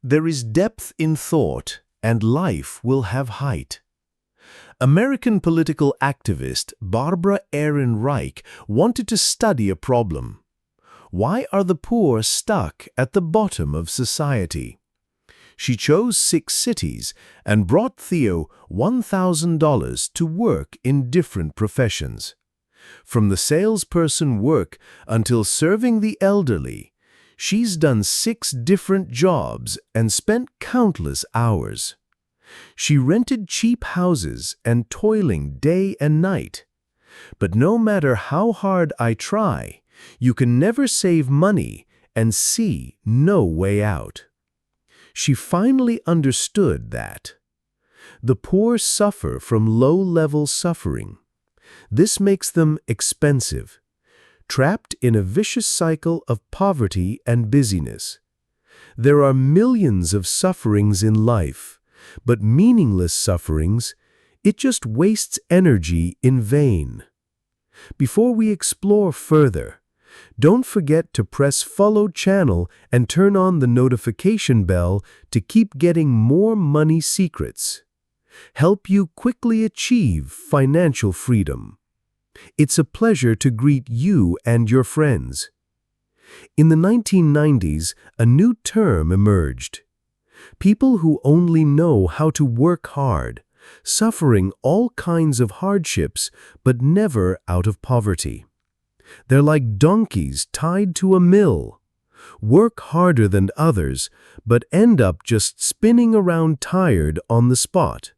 There is depth in thought, and life will have height. American political activist Barbara Ehrenreich wanted to study a problem. Why are the poor stuck at the bottom of society? She chose 6 cities and brought Theo $1,000 to work in different professions. From the salesperson work until serving the elderly, she's done 6 different jobs and spent countless hours. She rented cheap houses and toiling day and night. But no matter how hard I try, you can never save money and see no way out. She finally understood that the poor suffer from low-level suffering. This makes them expensive, trapped in a vicious cycle of poverty and busyness. There are millions of sufferings in life, but meaningless sufferings, it just wastes energy in vain. Before we explore further, don't forget to press follow channel and turn on the notification bell to keep getting more money secrets. Help you quickly achieve financial freedom. It's a pleasure to greet you and your friends. In the 1990s, a new term emerged. People who only know how to work hard, suffering all kinds of hardships but never out of poverty. They're like donkeys tied to a mill. Work harder than others, but end up just spinning around tired on the spot.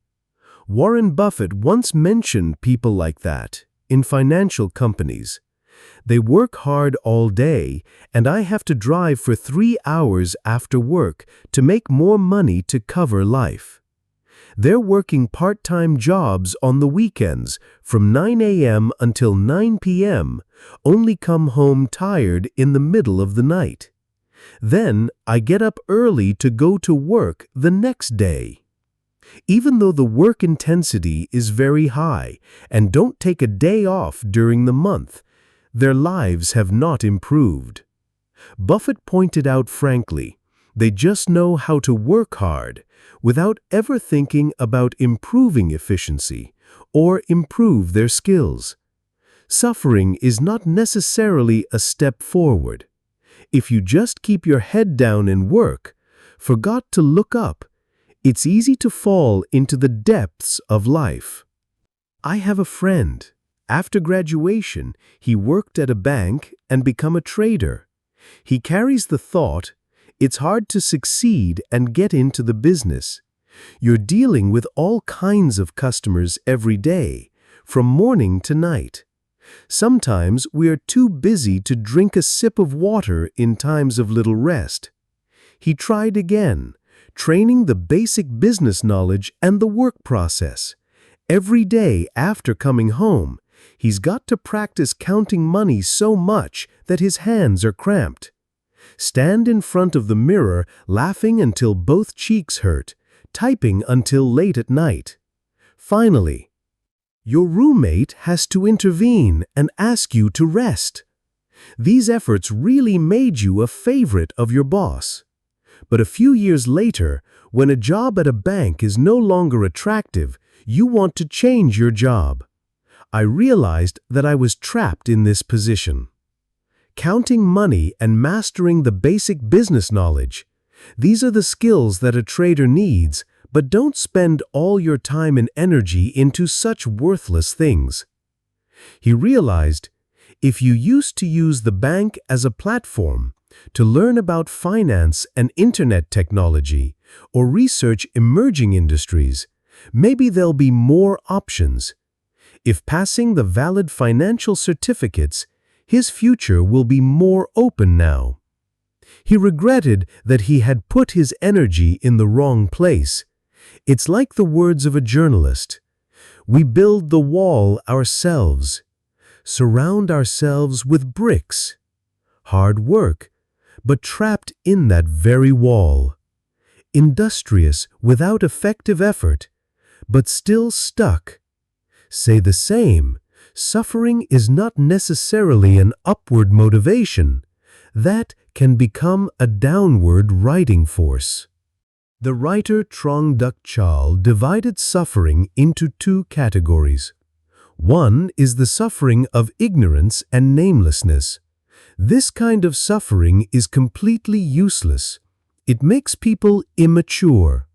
Warren Buffett once mentioned people like that in financial companies. They work hard all day, and I have to drive for 3 hours after work to make more money to cover life. They're working part-time jobs on the weekends from 9 a.m. until 9 p.m., only come home tired in the middle of the night. Then I get up early to go to work the next day. Even though the work intensity is very high and don't take a day off during the month, their lives have not improved. Buffett pointed out frankly, they just know how to work hard without ever thinking about improving efficiency or improve their skills. Suffering is not necessarily a step forward. If you just keep your head down and work, forgot to look up, it's easy to fall into the depths of life. I have a friend. After graduation, he worked at a bank and become a trader. He carries the thought, it's hard to succeed and get into the business. You're dealing with all kinds of customers every day, from morning to night. Sometimes we are too busy to drink a sip of water in times of little rest. He tried again, training the basic business knowledge and the work process. Every day after coming home, he's got to practice counting money so much that his hands are cramped. Stand in front of the mirror laughing until both cheeks hurt, typing until late at night. Finally, your roommate has to intervene and ask you to rest. These efforts really made you a favorite of your boss. But a few years later, when a job at a bank is no longer attractive, you want to change your job. I realized that I was trapped in this position. Counting money and mastering the basic business knowledge. These are the skills that a trader needs, but don't spend all your time and energy into such worthless things. He realized, if you used to use the bank as a platform to learn about finance and internet technology or research emerging industries, maybe there'll be more options. If passing the valid financial certificates, his future will be more open now. He regretted that he had put his energy in the wrong place. It's like the words of a journalist. We build the wall ourselves, surround ourselves with bricks. Hard work, but trapped in that very wall. Industrious without effective effort, but still stuck. Say the same. Suffering is not necessarily an upward motivation. That can become a downward riding force. The writer Trong Duc Chol divided suffering into two categories. One is the suffering of ignorance and namelessness. This kind of suffering is completely useless. It makes people immature.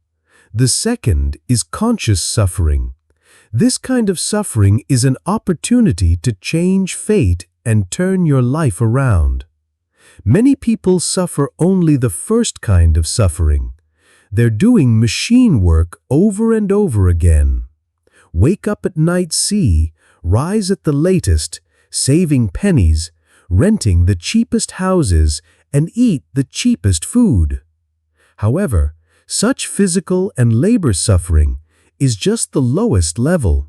The second is conscious suffering. This kind of suffering is an opportunity to change fate and turn your life around. Many people suffer only the first kind of suffering. They're doing machine work over and over again. Wake up at night, see, rise at the latest, saving pennies, renting the cheapest houses, and eat the cheapest food. However, such physical and labor suffering is just the lowest level.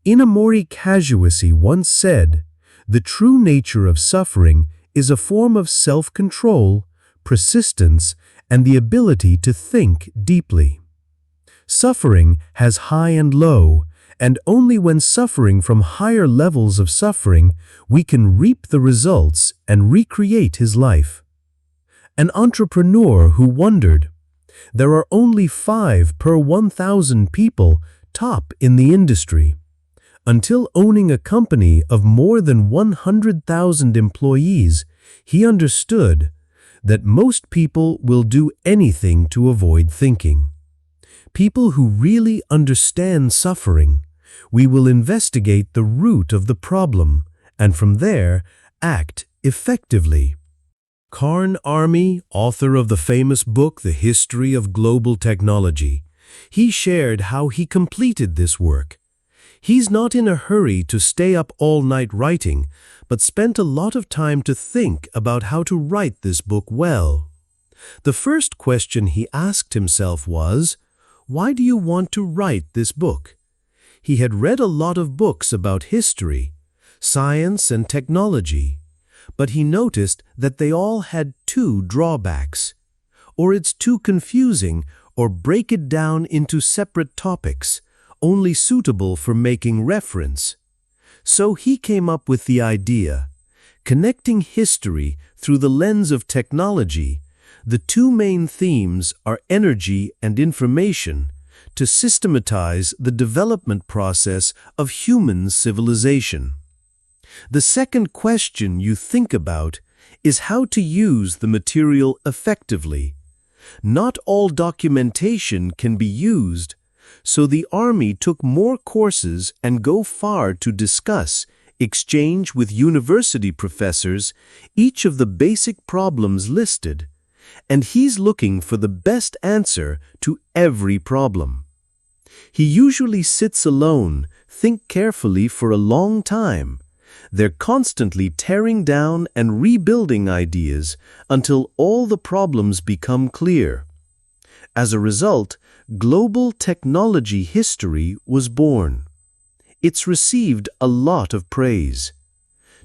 Inamori Casuasi once said, "The true nature of suffering is a form of self-control, persistence, and the ability to think deeply." Suffering has high and low, and only when suffering from higher levels of suffering we can reap the results and recreate his life. An entrepreneur who wondered, "There are only 5 per 1,000 people top in the industry." Until owning a company of more than 100,000 employees, he understood that most people will do anything to avoid thinking. People who really understand suffering, we will investigate the root of the problem and from there act effectively. Carl Army, author of the famous book The History of Global Technology, he shared how he completed this work. He's not in a hurry to stay up all night writing, but spent a lot of time to think about how to write this book well. The first question he asked himself was, why do you want to write this book? He had read a lot of books about history, science, and technology, but he noticed that they all had two drawbacks. Or it's too confusing, or break it down into separate topics, only suitable for making reference. So he came up with the idea, connecting history through the lens of technology. The two main themes are energy and information, to systematize the development process of human civilization. The second question you think about is how to use the material effectively. Not all documentation can be used, so the Army took more courses and go far to discuss, exchange with university professors each of the basic problems listed, and he's looking for the best answer to every problem. He usually sits alone, think carefully for a long time. They're constantly tearing down and rebuilding ideas until all the problems become clear. As a result, Global Technology History was born. It's received a lot of praise.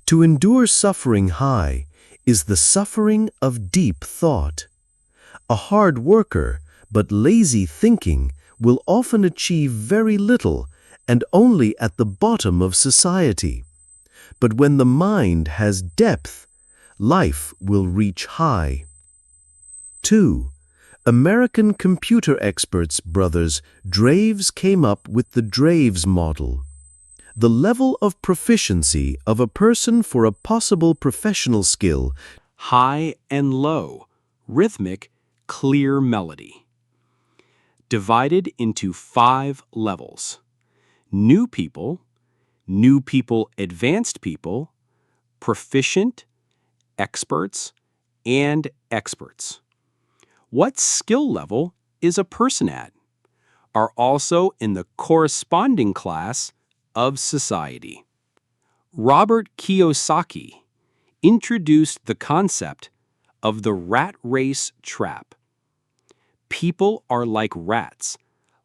To endure suffering high is the suffering of deep thought. A hard worker but lazy thinking will often achieve very little and only at the bottom of society. But when the mind has depth, life will reach high. 2. American computer experts brothers Draves came up with the Draves model. The level of proficiency of a person for a possible professional skill, high and low, rhythmic, clear melody. Divided into 5 levels. New people, advanced people, proficient, experts, and experts. What skill level is a person at? Are also in the corresponding class of society. Robert Kiyosaki introduced the concept of the rat race trap. People are like rats,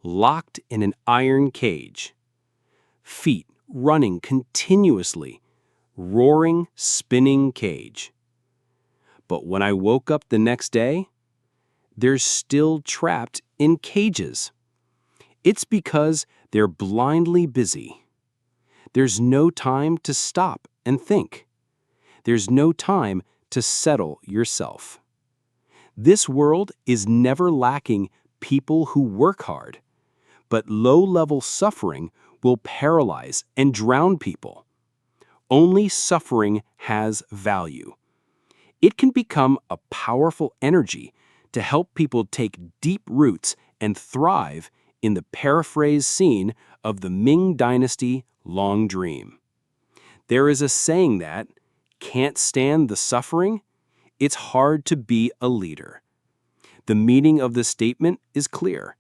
locked in an iron cage. Feet running continuously, roaring, spinning cage. But when I woke up the next day, they're still trapped in cages. It's because they're blindly busy. There's no time to stop and think. There's no time to settle yourself. This world is never lacking people who work hard. But low-level suffering will paralyze and drown people. Only suffering has value. It can become a powerful energy to help people take deep roots and thrive in the paraphrase scene of the Ming Dynasty Long Dream. There is a saying that, can't stand the suffering? It's hard to be a leader. The meaning of the statement is clear.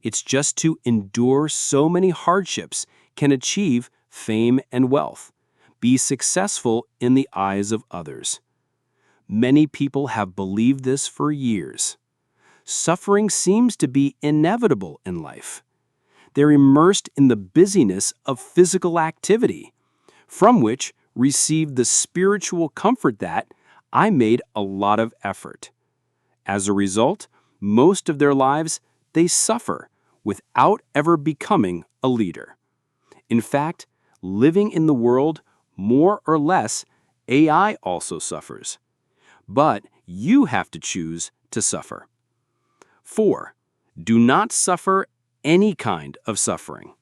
It's just to endure so many hardships can achieve fame and wealth, be successful in the eyes of others. Many people have believed this for years. Suffering seems to be inevitable in life. They're immersed in the busyness of physical activity, from which receive the spiritual comfort that I made a lot of effort. As a result, most of their lives, they suffer without ever becoming a leader. In fact, living in the world, more or less, AI also suffers. But you have to choose to suffer. 4. Do not suffer any kind of suffering.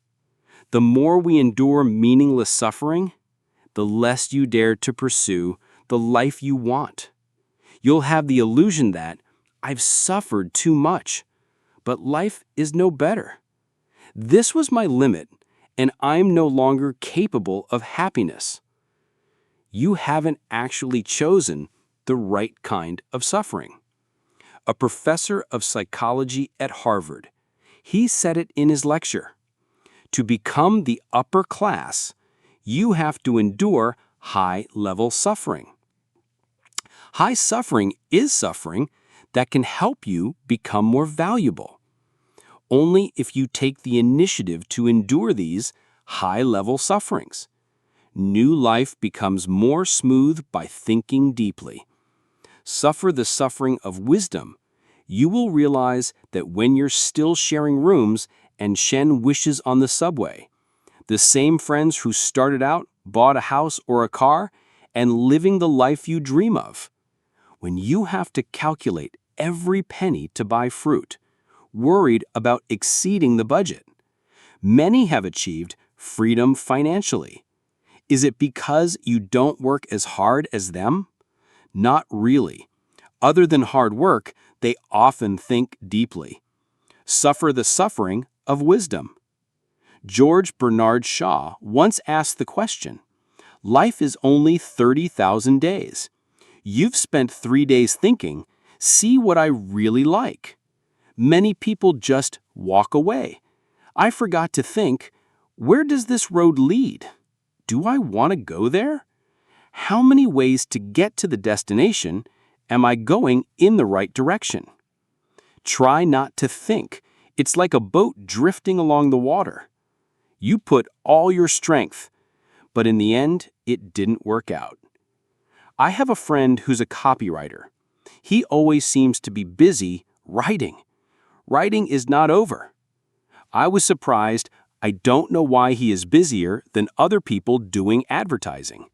The more we endure meaningless suffering, the less you dare to pursue the life you want. You'll have the illusion that I've suffered too much, but life is no better. This was my limit, and I'm no longer capable of happiness. You haven't actually chosen the right kind of suffering. A professor of psychology at Harvard, he said it in his lecture. To become the upper class, you have to endure high-level suffering. High suffering is suffering that can help you become more valuable. Only if you take the initiative to endure these high-level sufferings. New life becomes more smooth by thinking deeply. Suffer the suffering of wisdom. You will realize that when you're still sharing rooms and Shen wishes on the subway, the same friends who started out, bought a house or a car, and living the life you dream of. When you have to calculate every penny to buy fruit, worried about exceeding the budget, many have achieved freedom financially. Is it because you don't work as hard as them? Not really. Other than hard work, they often think deeply. Suffer the suffering of wisdom. George Bernard Shaw once asked the question, life is only 30,000 days. You've spent 3 days thinking, see what I really like. Many people just walk away. I forgot to think, where does this road lead? Do I want to go there? How many ways to get to the destination? Am I going in the right direction? Try not to think. It's like a boat drifting along the water. You put all your strength, but in the end, it didn't work out. I have a friend who's a copywriter. He always seems to be busy writing. Writing is not over. I was surprised. I don't know why he is busier than other people doing advertising.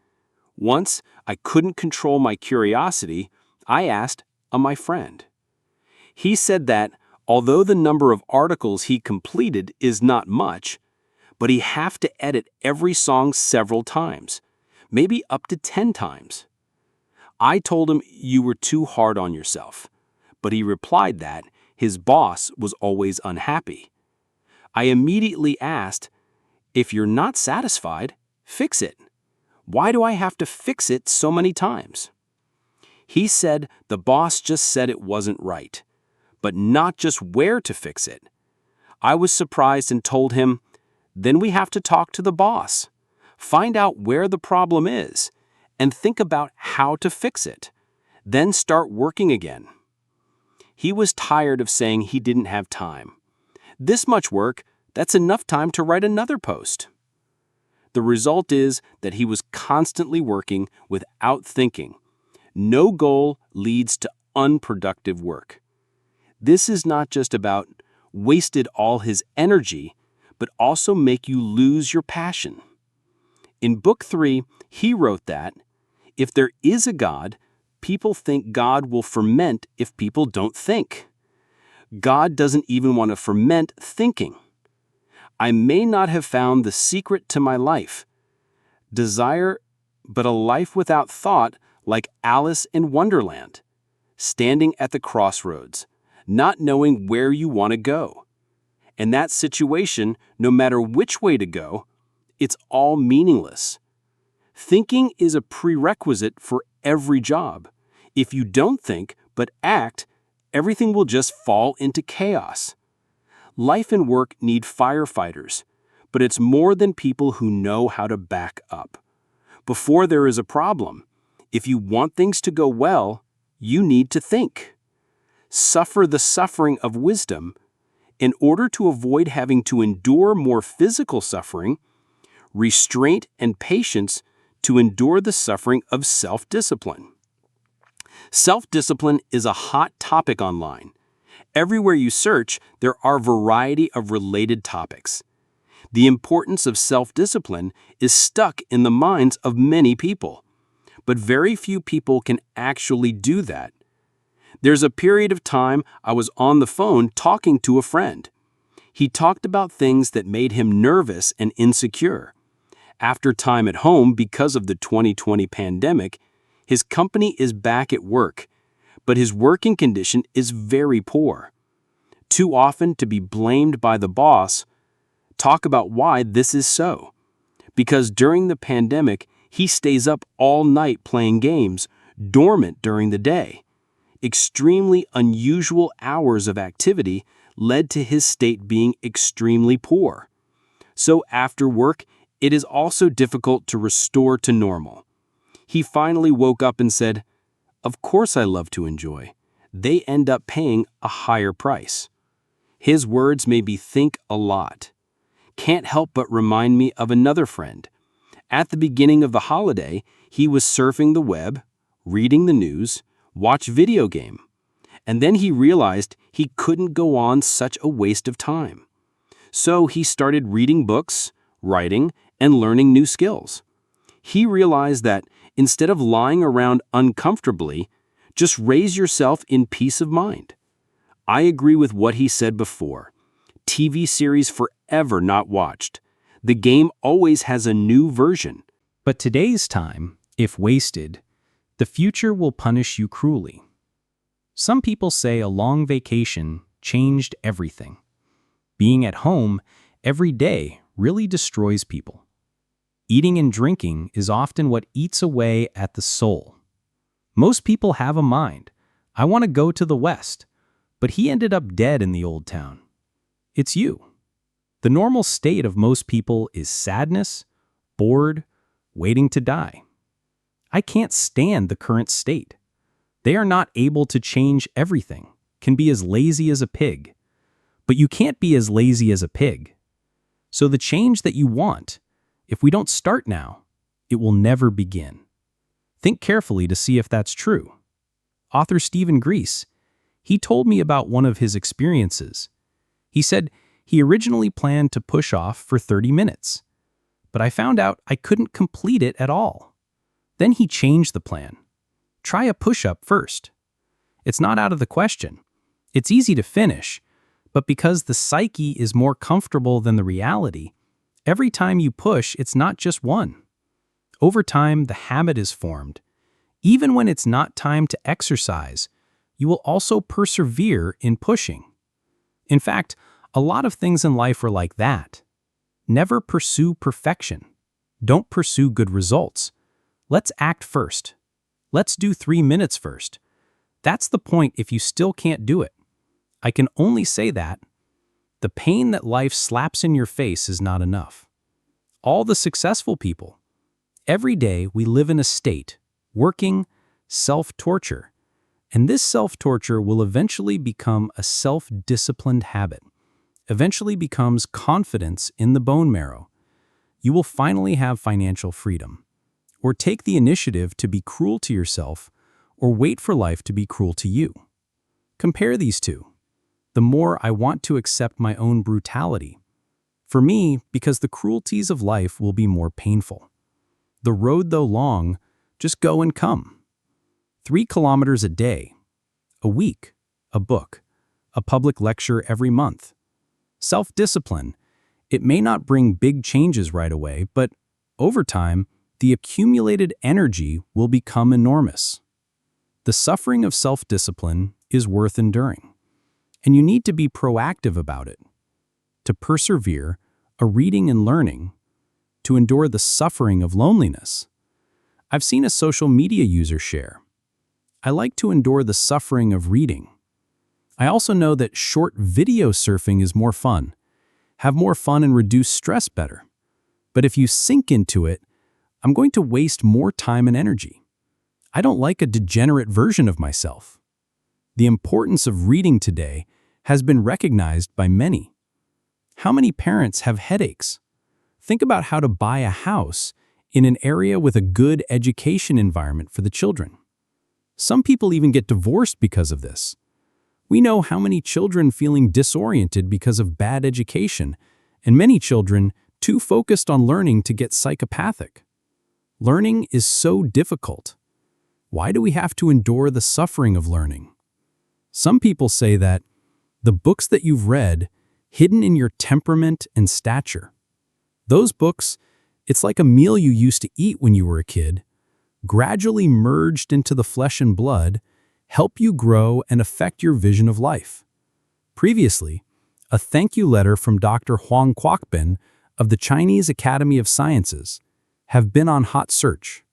Once, I couldn't control my curiosity. I asked my friend. He said that, although the number of articles he completed is not much, but he have to edit every song several times, maybe up to 10 times. I told him you were too hard on yourself, but he replied that his boss was always unhappy. I immediately asked, if you're not satisfied, fix it. Why do I have to fix it so many times? He said the boss just said it wasn't right, but not just where to fix it. I was surprised and told him, then we have to talk to the boss, find out where the problem is, and think about how to fix it, then start working again. He was tired of saying he didn't have time. This much work, that's enough time to write another post. The result is that he was constantly working without thinking. No goal leads to unproductive work. This is not just about wasted all his energy, but also make you lose your passion. In Book 3, he wrote that, if there is a God, people think God will ferment if people don't think. God doesn't even want to ferment thinking. I may not have found the secret to my life. Desire, but a life without thought, like Alice in Wonderland, standing at the crossroads, not knowing where you want to go. In that situation, no matter which way to go, it's all meaningless. Thinking is a prerequisite for every job. If you don't think, but act, everything will just fall into chaos. Life and work need firefighters, but it's more than people who know how to back up. Before there is a problem, if you want things to go well, you need to think. Suffer the suffering of wisdom. In order to avoid having to endure more physical suffering, restraint and patience to endure the suffering of self-discipline. Self-discipline is a hot topic online. Everywhere you search, there are a variety of related topics. The importance of self-discipline is stuck in the minds of many people, but very few people can actually do that. There's a period of time I was on the phone talking to a friend. He talked about things that made him nervous and insecure. After time at home because of the 2020 pandemic, his company is back at work, but his working condition is very poor. Too often to be blamed by the boss. Talk about why this is so. Because during the pandemic, he stays up all night playing games, dormant during the day. Extremely unusual hours of activity led to his state being extremely poor. So after work, it is also difficult to restore to normal. He finally woke up and said, "Of course I love to enjoy. They end up paying a higher price." His words made me think a lot. Can't help but remind me of another friend. At the beginning of the holiday, he was surfing the web, reading the news, watch video game, and then he realized he couldn't go on such a waste of time. So he started reading books, writing, and learning new skills. He realized that instead of lying around uncomfortably, just raise yourself in peace of mind. I agree with what he said before. TV series forever not watched. The game always has a new version. But today's time, if wasted, the future will punish you cruelly. Some people say a long vacation changed everything. Being at home every day really destroys people. Eating and drinking is often what eats away at the soul. Most people have a mind. I want to go to the West, but he ended up dead in the old town. It's you. The normal state of most people is sadness, bored, waiting to die. I can't stand the current state. They are not able to change everything, can be as lazy as a pig. But you can't be as lazy as a pig. So the change that you want, if we don't start now, it will never begin. Think carefully to see if that's true. Author Stephen Grease, he told me about one of his experiences. He said he originally planned to push off for 30 minutes, but I found out I couldn't complete it at all. Then he changed the plan. Try a push-up first. It's not out of the question. It's easy to finish, but because the psyche is more comfortable than the reality, every time you push, it's not just one. Over time, the habit is formed. Even when it's not time to exercise, you will also persevere in pushing. In fact, a lot of things in life are like that. Never pursue perfection. Don't pursue good results. Let's act first. Let's do 3 minutes first. That's the point if you still can't do it. I can only say that the pain that life slaps in your face is not enough. All the successful people, every day we live in a state, working, self-torture, and this self-torture will eventually become a self-disciplined habit, eventually becomes confidence in the bone marrow. You will finally have financial freedom, or take the initiative to be cruel to yourself, or wait for life to be cruel to you. Compare these two. The more I want to accept my own brutality. For me, because the cruelties of life will be more painful. The road, though long, just go and come. 3 kilometers a day, a week, a book, a public lecture every month. Self-discipline. It may not bring big changes right away, but over time, the accumulated energy will become enormous. The suffering of self-discipline is worth enduring, and you need to be proactive about it. To persevere, a reading and learning, to endure the suffering of loneliness. I've seen a social media user share, I like to endure the suffering of reading. I also know that short video surfing is more fun. Have more fun and reduce stress better. But if you sink into it, I'm going to waste more time and energy. I don't like a degenerate version of myself. The importance of reading today has been recognized by many. How many parents have headaches? Think about how to buy a house in an area with a good education environment for the children. Some people even get divorced because of this. We know how many children feeling disoriented because of bad education, and many children too focused on learning to get psychopathic. Learning is so difficult. Why do we have to endure the suffering of learning? Some people say that the books that you've read, hidden in your temperament and stature. Those books, it's like a meal you used to eat when you were a kid, gradually merged into the flesh and blood, help you grow and affect your vision of life. Previously, a thank you letter from Dr. Huang Quockbin of the Chinese Academy of Sciences have been on hot search.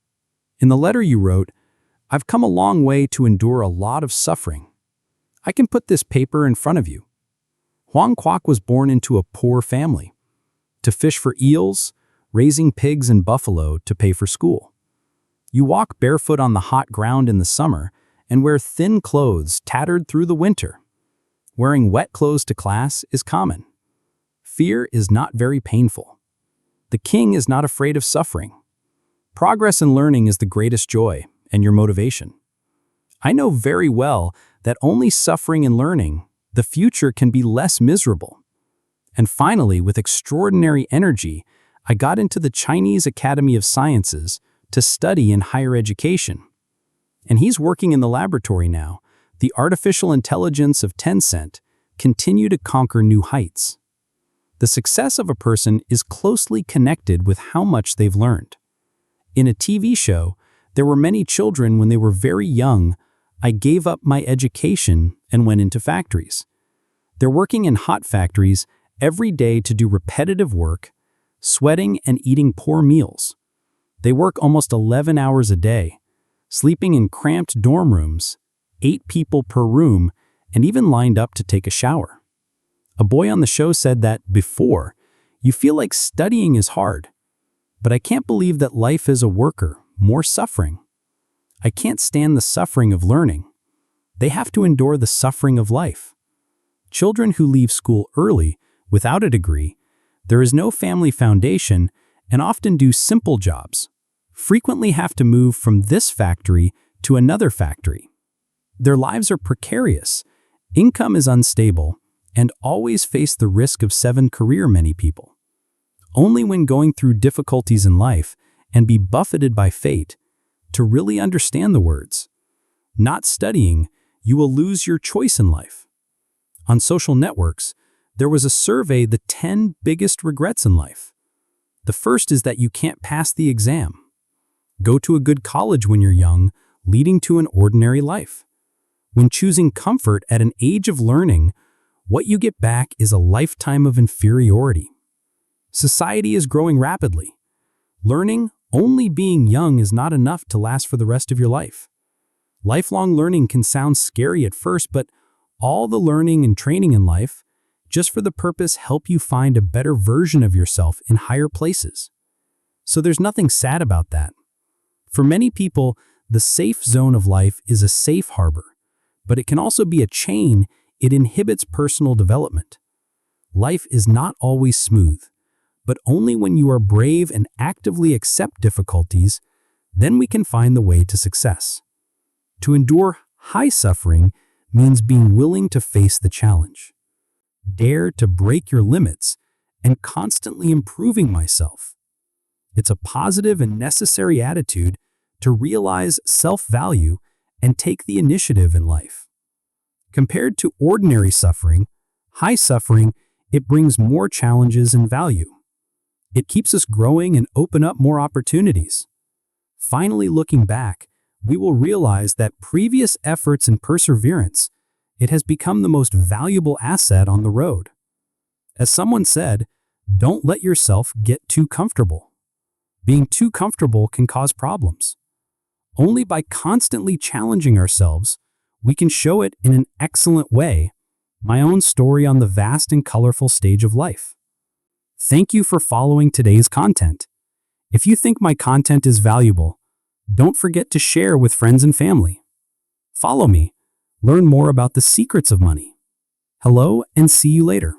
In the letter you wrote, "I've come a long way to endure a lot of suffering." I can put this paper in front of you. Huang Quock was born into a poor family. To fish for eels, raising pigs and buffalo to pay for school. You walk barefoot on the hot ground in the summer and wear thin clothes tattered through the winter. Wearing wet clothes to class is common. Fear is not very painful. The king is not afraid of suffering. Progress in learning is the greatest joy and your motivation. I know very well that only suffering and learning, the future can be less miserable. And finally, with extraordinary energy, I got into the Chinese Academy of Sciences to study in higher education. And he's working in the laboratory now. The artificial intelligence of Tencent continue to conquer new heights. The success of a person is closely connected with how much they've learned. In a TV show, there were many children when they were very young. I gave up my education and went into factories. They're working in hot factories every day to do repetitive work, sweating and eating poor meals. They work almost 11 hours a day, sleeping in cramped dorm rooms, 8 people per room, and even lined up to take a shower. A boy on the show said that before, you feel like studying is hard, but I can't believe that life as a worker, more suffering. I can't stand the suffering of learning. They have to endure the suffering of life. Children who leave school early without a degree, there is no family foundation, and often do simple jobs, frequently have to move from this factory to another factory. Their lives are precarious, income is unstable, and always face the risk of 7 career many people. Only when going through difficulties in life and be buffeted by fate to really understand the words. Not studying, you will lose your choice in life. On social networks, there was a survey, the 10 biggest regrets in life. The first is that you can't pass the exam. Go to a good college when you're young, leading to an ordinary life. When choosing comfort at an age of learning, what you get back is a lifetime of inferiority. Society is growing rapidly. Learning, only being young is not enough to last for the rest of your life. Lifelong learning can sound scary at first, but all the learning and training in life, just for the purpose help you find a better version of yourself in higher places. So there's nothing sad about that. For many people, the safe zone of life is a safe harbor, but it can also be a chain. It inhibits personal development. Life is not always smooth, but only when you are brave and actively accept difficulties, then we can find the way to success. To endure high suffering means being willing to face the challenge. Dare to break your limits and constantly improving myself. It's a positive and necessary attitude to realize self-value and take the initiative in life. Compared to ordinary suffering, high suffering, it brings more challenges and value. It keeps us growing and open up more opportunities. Finally, looking back, we will realize that previous efforts and perseverance, it has become the most valuable asset on the road. As someone said, don't let yourself get too comfortable. Being too comfortable can cause problems. Only by constantly challenging ourselves, we can show it in an excellent way, my own story on the vast and colorful stage of life. Thank you for following today's content. If you think my content is valuable, don't forget to share with friends and family. Follow me. Learn more about the secrets of money. Hello, and see you later.